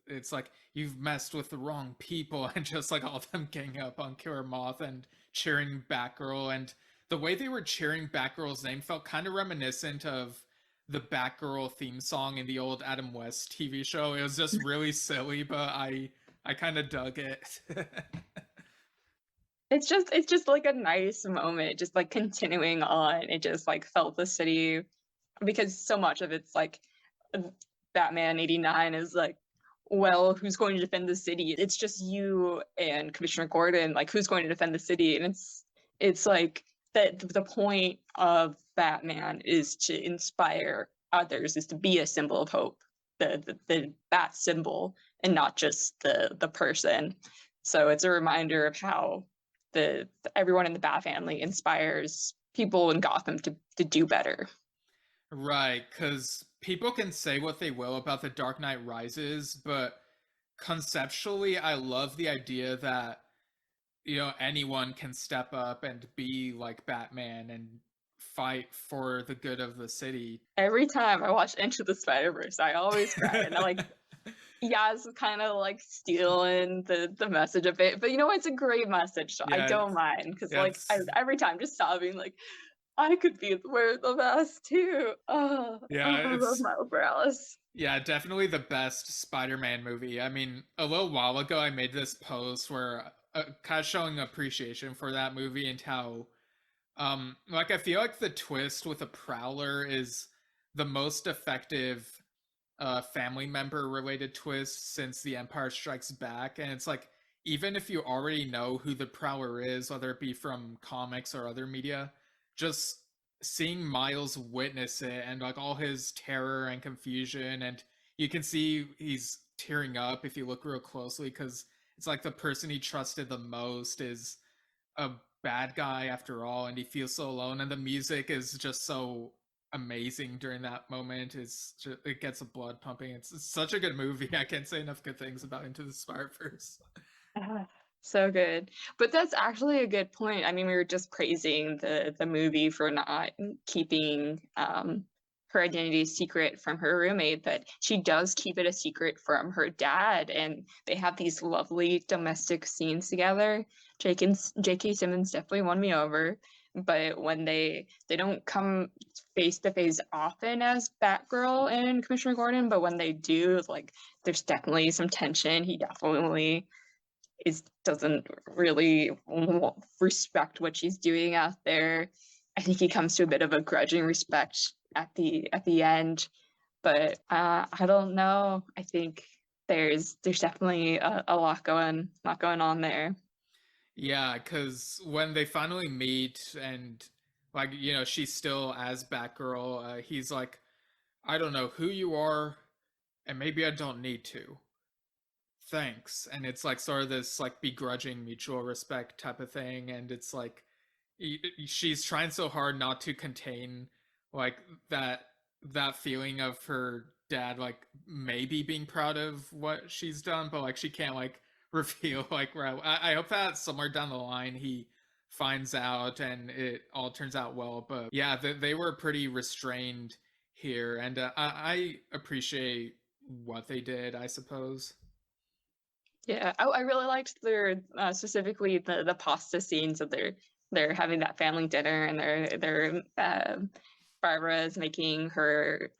It's like you've messed with the wrong people, and just like all of them gang up on Killer Moth and cheering Batgirl, and the way they were cheering Batgirl's name felt kind of reminiscent of the Batgirl theme song in the old Adam West TV show. It was just really silly, but I kind of dug it. It's just like a nice moment, just like continuing on. It just like felt the city because so much of it's like Batman 89 is like, well, who's going to defend the city? It's just you and Commissioner Gordon, like who's going to defend the city? And it's like that the point of Batman is to inspire others, is to be a symbol of hope, the bat symbol, and not just the person. So it's a reminder of how the everyone in the Bat family inspires people in Gotham to do better. Right, because people can say what they will about The Dark Knight Rises, but conceptually, I love the idea that, you know, anyone can step up and be like Batman and fight for the good of the city. Every time I watch Into the Spider-Verse, I always cry. And I like, yeah, it's kind of like stealing the message of it. But you know, it's a great message. So I Yeah, don't mind because yeah, like every time just sobbing, like I could be wear the mask too. Oh, yeah, I love it's Miles Morales. yeah, definitely the best Spider-Man movie. I mean, a little while ago, I made this post where kind of showing appreciation for that movie and how like I feel like the twist with a Prowler is the most effective family member related twist since The Empire Strikes Back. And it's like, even if you already know who the Prowler is, whether it be from comics or other media, just seeing Miles witness it and like all his terror and confusion, and you can see he's tearing up if you look real closely because it's like the person he trusted the most is a bad guy after all, and he feels so alone, and the music is just so amazing during that moment. It gets the blood pumping. It's such a good movie. I can't say enough good things about Into the Spider-Verse. Ah, so good. But that's actually a good point. I mean, we were just praising the movie for not keeping her identity secret from her roommate, but she does keep it a secret from her dad, and they have these lovely domestic scenes together. J.K. Simmons definitely won me over, but when they don't come face to face often as Batgirl and Commissioner Gordon, but when they do, like there's definitely some tension. He definitely is doesn't really respect what she's doing out there. I think he comes to a bit of a grudging respect at the end, but I don't know. I think there's definitely a lot going on there. Yeah, because when they finally meet and like you know she's still as Batgirl, he's like, I don't know who you are, and maybe I don't need to. Thanks. And it's like sort of this like begrudging mutual respect type of thing, and it's like she's trying so hard not to contain like that that feeling of her dad like maybe being proud of what she's done, but like she can't like reveal like right. I hope that somewhere down the line he finds out and it all turns out well, but yeah, they were pretty restrained here, and I appreciate what they did, I suppose. Yeah, I really liked their specifically the pasta scenes of they're having that family dinner and they're Barbara is making her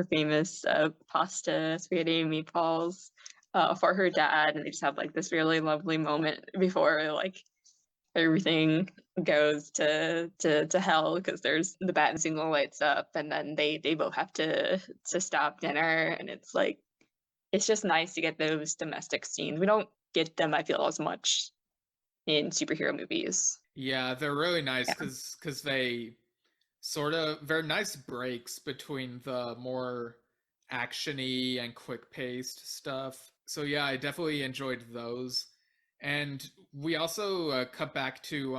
famous pasta spaghetti and meatballs for her dad, and they just have like this really lovely moment before like everything goes to hell because there's the bat signal lights up, and then they both have to stop dinner, and it's just nice to get those domestic scenes. We don't get them, I feel, as much in superhero movies. Yeah, they're really nice Yeah. because they're nice breaks between the more actiony and quick paced stuff. So yeah, I definitely enjoyed those. And we also cut back to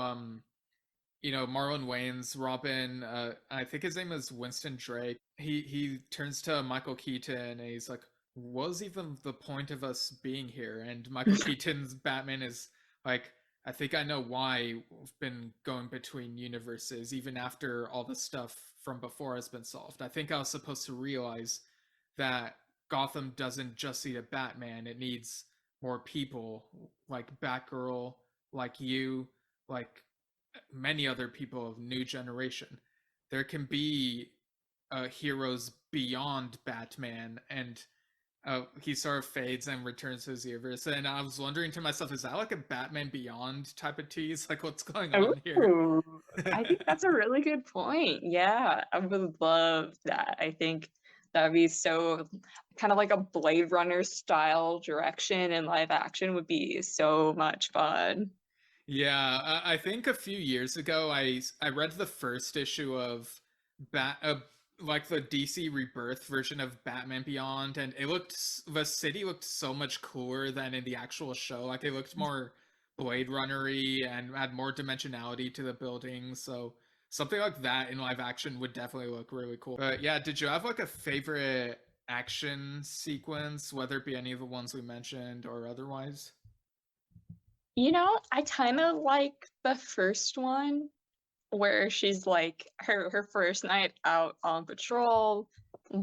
Marlon Wayne's Robin. I think his name is Winston Drake. He turns to Michael Keaton and he's like, "What was even the point of us being here?" And Michael Keaton's Batman is like, "I think I know why we've been going between universes, even after all the stuff from before has been solved. I think I was supposed to realize that Gotham doesn't just need a Batman; it needs more people like Batgirl, like you, like many other people of new generation. There can be heroes beyond Batman." And he sort of fades and returns to his universe. And I was wondering to myself, is that like a Batman Beyond type of tease? Like, what's going on here? Oh, I think that's a really good point. Yeah, I would love that. I think that would be so kind of like a Blade Runner style direction in live action would be so much fun. Yeah, I think a few years ago I read the first issue of Bat like the DC Rebirth version of Batman Beyond, and the city looked so much cooler than in the actual show. Like it looked more Blade Runnery and had more dimensionality to the buildings. So something like that in live action would definitely look really cool. But yeah, did you have like a favorite action sequence, whether it be any of the ones we mentioned or otherwise? I kind of like the first one where she's like her first night out on patrol.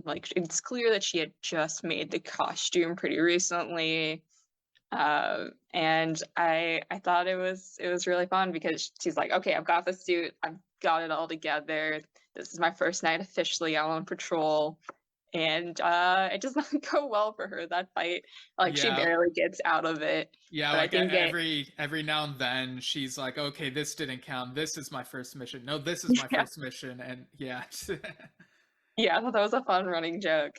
Like it's clear that she had just made the costume pretty recently. And I thought it was really fun because she's like, okay, I've got the suit, I've got it all together. This is my first night officially out on patrol, and it does not go well for her that fight. Like she Yeah, barely gets out of it, yeah, but I like think it, every now and then she's like, okay, this didn't count. This is my first mission. No, this is my yeah, first mission. And yeah. yeah, I thought that was a fun running joke.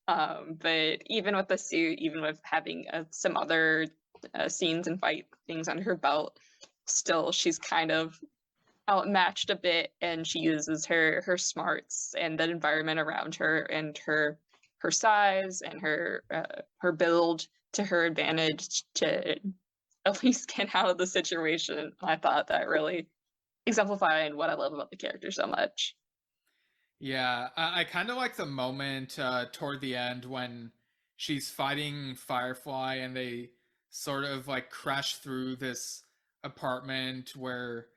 But even with the suit, even with having some other scenes and fight things under her belt, still she's kind of outmatched a bit, and she uses her smarts and the environment around her and her size and her build to her advantage to at least get out of the situation. I thought that really exemplified what I love about the character so much. Yeah, I kind of like the moment toward the end when she's fighting Firefly and they sort of like crash through this apartment where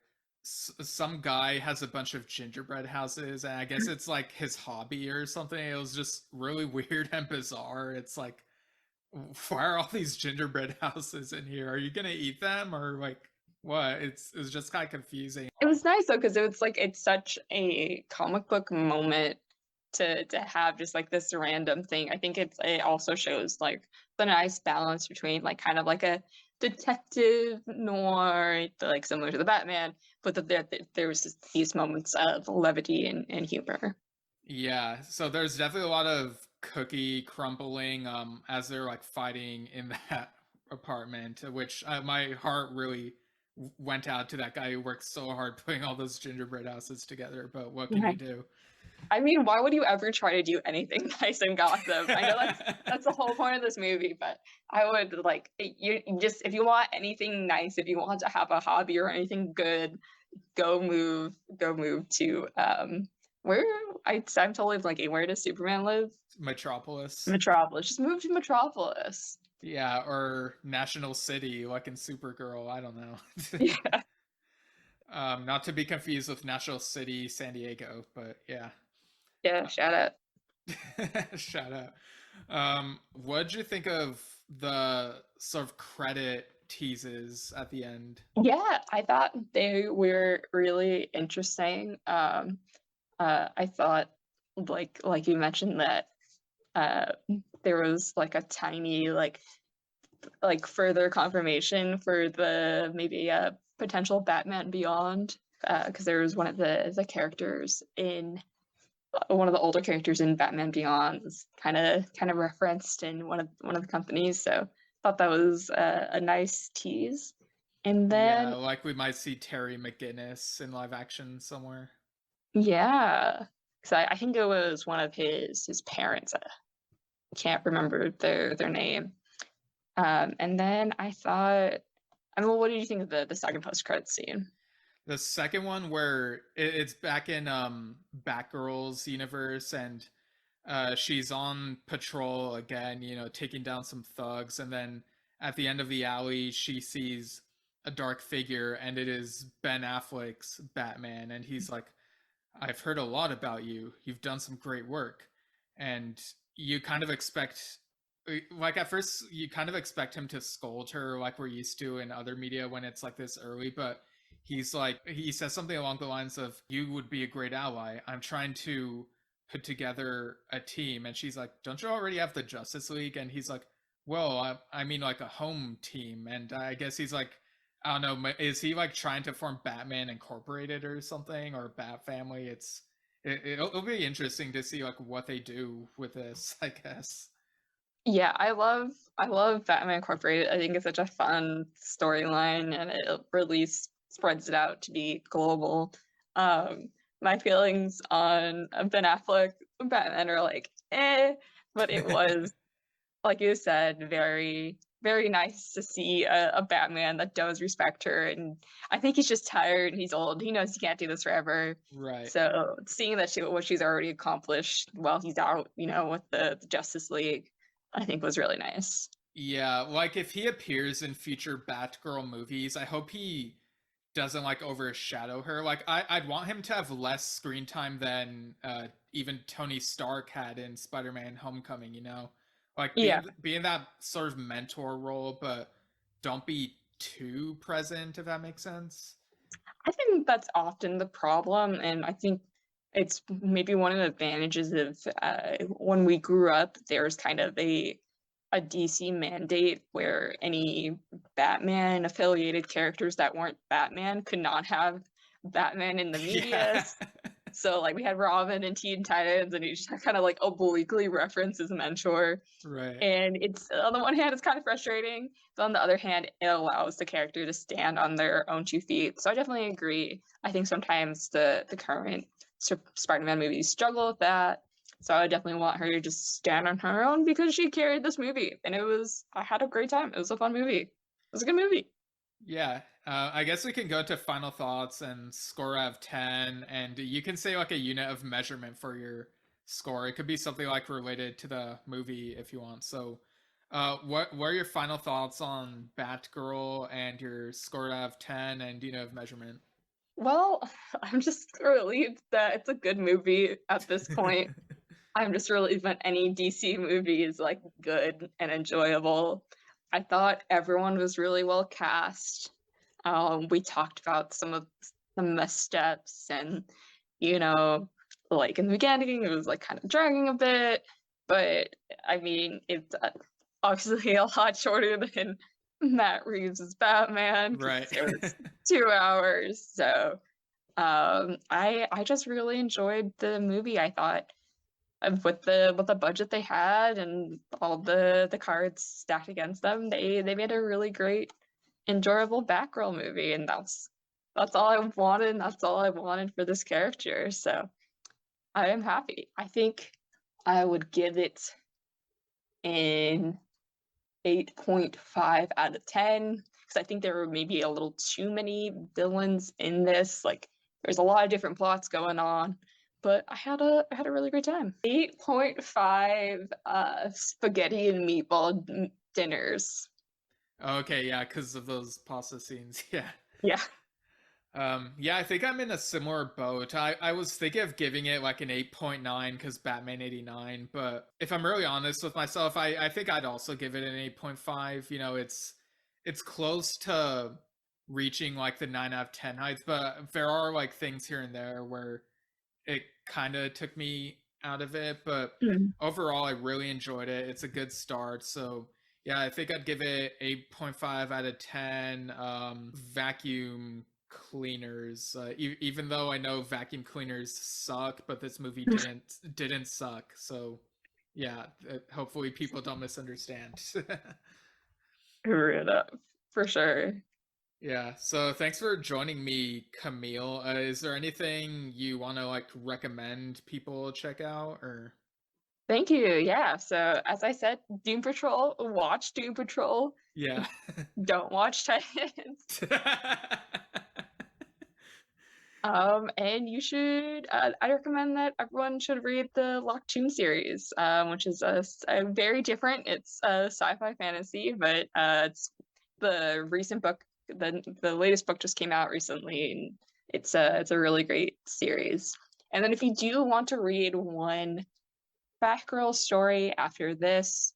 some guy has a bunch of gingerbread houses, and I guess it's like his hobby or something. It was just really weird and bizarre. It's like, why are all these gingerbread houses in here? Are you gonna eat them or like what? It's just kind of confusing. It was nice though because it's such a comic book moment to have just like this random thing. I think it also shows like the nice balance between like kind of like a detective noir, like similar to the Batman, but that there was just these moments of levity and humor. Yeah, so there's definitely a lot of cookie crumbling as they're like fighting in that apartment, which my heart really went out to that guy who worked so hard putting all those gingerbread houses together, but what can you Right. do? I mean, why would you ever try to do anything nice in Gotham? I know that's the whole point of this movie, but I would like you just if you want anything nice, if you want to have a hobby or anything good, go move to where I'm totally blanking. Where does Superman live? Metropolis. Metropolis. Just move to Metropolis. Yeah, or National City like in Supergirl, I don't know. Yeah, Not to be confused with National City San Diego, but yeah. yeah. Shout out. Shout out. What'd you think of the sort of credit teases at the end? Yeah, I thought they were really interesting. I thought, like you mentioned, that uh, there was like a tiny like further confirmation for the maybe a potential Batman Beyond, because there was one of the characters in one of the older characters in Batman Beyond was kind of referenced in one of the companies. So thought that was a nice tease. And Yeah, then like we might see Terry McGinnis in live action somewhere. yeah, because I think it was one of his parents. I can't remember their name. And then I thought, I mean, what did you think of the second post credit scene? The second one where it's back in Batgirl's universe, and she's on patrol again, taking down some thugs, and then at the end of the alley she sees a dark figure, and it is Ben Affleck's Batman, and he's like, I've heard a lot about you. You've done some great work. And you kind of expect, like, at first, you kind of expect him to scold her like we're used to in other media when it's like this early, but he's like, he says something along the lines of, you would be a great ally. I'm trying to put together a team. And she's like, don't you already have the Justice League? And he's like, well, I mean, like a home team. And I guess he's like, I don't know. Is he like trying to form Batman Incorporated or something, or Bat Family? It'll be interesting to see like what they do with this, I guess. Yeah, I love Batman Incorporated. I think it's such a fun storyline, and it really spreads it out to be global. My feelings on Ben Affleck Batman are like but it was, like you said, very very nice to see a Batman that does respect her, and I think he's just tired. He's old. He knows he can't do this forever. Right. So seeing that what she's already accomplished while he's out, with the Justice League, I think was really nice. Yeah, like if he appears in future Batgirl movies, I hope he doesn't like overshadow her. Like I'd want him to have less screen time than even Tony Stark had in Spider-Man Homecoming, Like Yeah, being that sort of mentor role, but don't be too present, if that makes sense. I think that's often the problem, and I think it's maybe one of the advantages of when we grew up. There's kind of a DC mandate where any Batman affiliated characters that weren't Batman could not have Batman in the media. Yeah. So like we had Robin and Teen Titans, and he just kind of like obliquely references Mentor. Right. And it's, on the one hand, it's kind of frustrating, but on the other hand, it allows the character to stand on their own 2 feet. So I definitely agree. I think sometimes the current Spider-Man movies struggle with that. So I definitely want her to just stand on her own because she carried this movie, and I had a great time. It was a fun movie. It was a good movie. Yeah. I guess we can go to final thoughts and score out of 10, and you can say like a unit of measurement for your score. It could be something like related to the movie if you want. So, what are your final thoughts on Batgirl and your score out of 10 and unit of measurement? Well, I'm just relieved that it's a good movie at this point. I'm just relieved that any DC movie is like good and enjoyable. I thought everyone was really well cast. We talked about some of the missteps, and you know, like in the beginning, it was like kind of dragging a bit, but I mean, it's obviously a lot shorter than Matt Reeves' Batman because Right. it was 2 hours. So I just really enjoyed the movie. I thought with the budget they had and all the cards stacked against them, they made a really great, enjoyable Batgirl movie, and that's all I wanted. And that's all I wanted for this character. So I am happy. I think I would give it an 8.5 out of 10 because I think there were maybe a little too many villains in this. Like there's a lot of different plots going on, but I had a really great time. 8.5 spaghetti and meatball dinners. Okay, yeah, because of those pasta scenes. Yeah. Yeah. Yeah, I think I'm in a similar boat. I was thinking of giving it like an 8.9 because Batman 89, but if I'm really honest with myself, I think I'd also give it an 8.5. You know, it's close to reaching like the 9 out of 10 heights, but there are like things here and there where it kind of took me out of it, but Mm. overall I really enjoyed it. It's a good start. So yeah, I think I'd give it 8.5 out of 10. Vacuum cleaners, even though I know vacuum cleaners suck, but this movie didn't suck. So yeah, hopefully people don't misunderstand. Screw it up for sure. Yeah, so thanks for joining me, Camille. Is there anything you want to like recommend people check out or? Thank you. Yeah. So as I said, Doom Patrol, watch Doom Patrol. Yeah. Don't watch Titans. And you should, I recommend that everyone should read the Locked Tomb series, which is a very different, it's a sci-fi fantasy, but it's the recent book, the latest book just came out recently, and it's a really great series. And then if you do want to read one Batgirl story after this,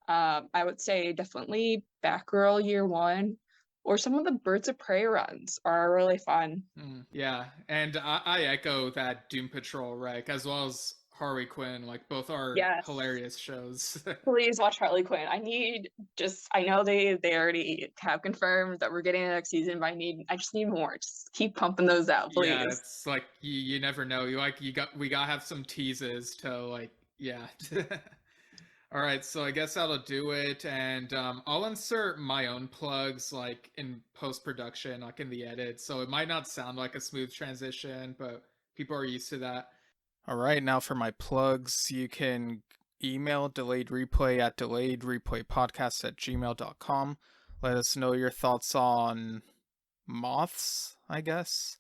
I would say definitely Batgirl Year One, or some of the Birds of Prey runs are really fun. Yeah, and I echo that Doom Patrol rec as well as Harley Quinn. Like both are Yes. hilarious shows. Please watch Harley Quinn. I know they already have confirmed that we're getting the next season, but I just need more. Just keep pumping those out, Yeah, please. it's like you never know. We gotta have some teases to like yeah. All right, so I guess that'll do it, and I'll insert my own plugs like in post production, like in the edit. So it might not sound like a smooth transition, but people are used to that. All right, now for my plugs, you can email delayed replay at delayedreplaypodcast@gmail.com. Let us know your thoughts on moths, I guess.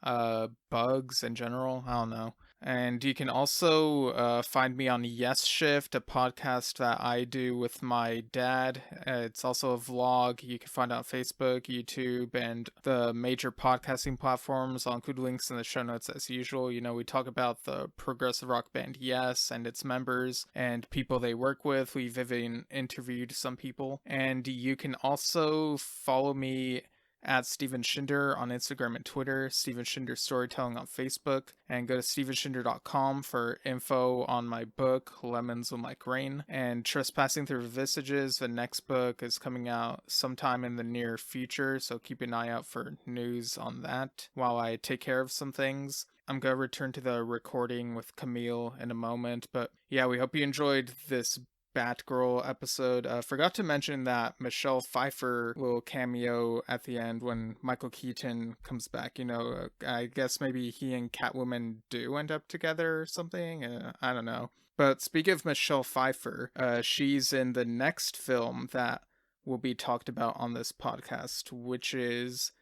Bugs in general. I don't know. And you can also find me on Yesshift, a podcast that I do with my dad. It's also a vlog. You can find it on Facebook, YouTube, and the major podcasting platforms. I'll include links in the show notes as usual. You know, we talk about the progressive rock band Yes and its members and people they work with. We've even interviewed some people. And you can also follow me at Steven Shinder on Instagram and Twitter, Steven Shinder Storytelling on Facebook, and go to stevenshinder.com for info on my book, Lemons Will Like Rain, and Trespassing Through Visages. The next book is coming out sometime in the near future, so keep an eye out for news on that while I take care of some things. I'm going to return to the recording with Camille in a moment, but yeah, we hope you enjoyed this Batgirl episode. Forgot to mention that Michelle Pfeiffer will cameo at the end when Michael Keaton comes back. You know, I guess maybe he and Catwoman do end up together or something. I don't know. But speaking of Michelle Pfeiffer, she's in the next film that will be talked about on this podcast, which is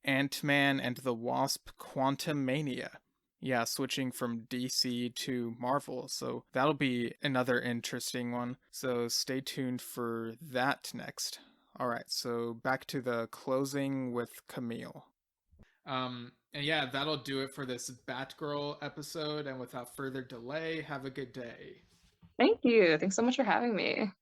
Ant-Man and the Wasp: Quantumania. Yeah, switching from DC to Marvel. So that'll be another interesting one. So stay tuned for that next. All right, so back to the closing with Camille. And yeah, that'll do it for this Batgirl episode. And without further delay, have a good day. Thank you. Thanks so much for having me.